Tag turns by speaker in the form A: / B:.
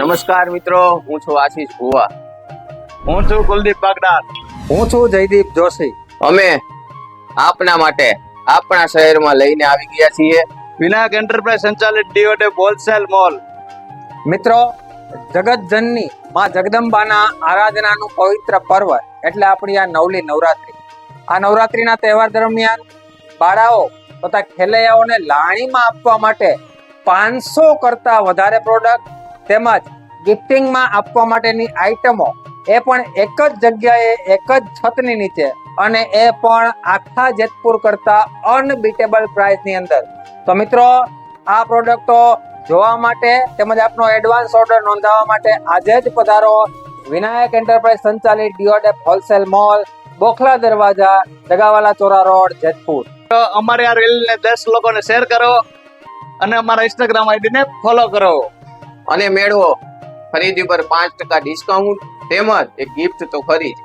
A: નમસ્કાર મિત્રો, હું છું આશીષ ભુવા.
B: હું છું કુલદીપ પાગડાર.
C: હું છું જયદીપ જોશી.
A: અમે આપના માટે આપણા શહેરમાં લઈને આવી ગયા છીએ
B: વિનાયક એન્ટરપ્રાઇઝ સંચાલિત ડીઓડે હોલસેલ મોલ.
C: મિત્રો, જગતજનની માં જગદંબાના આરાધનાનું પવિત્ર પર્વ એટલે આપણી આ નવલી નવરાત્રી. આ નવરાત્રીના તહેવાર દરમિયાન બાળાઓ તથા ખેલૈયાઓને લાણીમાં આપવા માટે 500 કરતા વધારે પ્રોડક્ટ તેમજ ગિફ્ટિંગમાં આપવા માટેની આઇટમો એ પણ એક જ જગ્યાએ એક જ છતની નીચે અને એ પણ આખા જેતપુર કરતા અનબીટેબલ પ્રાઇસની અંદર. તો મિત્રો, આ પ્રોડક્ટો જોવા માટે તેમજ આપનો એડવાન્સ ઓર્ડર નોંધાવવા માટે આજે જ પધારો વિનાયક એન્ટરપ્રાઇઝ સંચાલિત ડીઓડેપ હોલસેલ મોલ, બોખલા દરવાજા, ડગાવાલા ચોરા રોડ, જેતપુર.
B: તો અમારી આ રીલને 10 લોકોને શેર કરો અને અમારા ઇન્સ્ટાગ્રામ આઈડીને ફોલો કરો
A: અને મેળવો ખરીદી પર 5% ડિસ્કાઉન્ટ તેમજ એક ગિફ્ટ તો ખરી જ.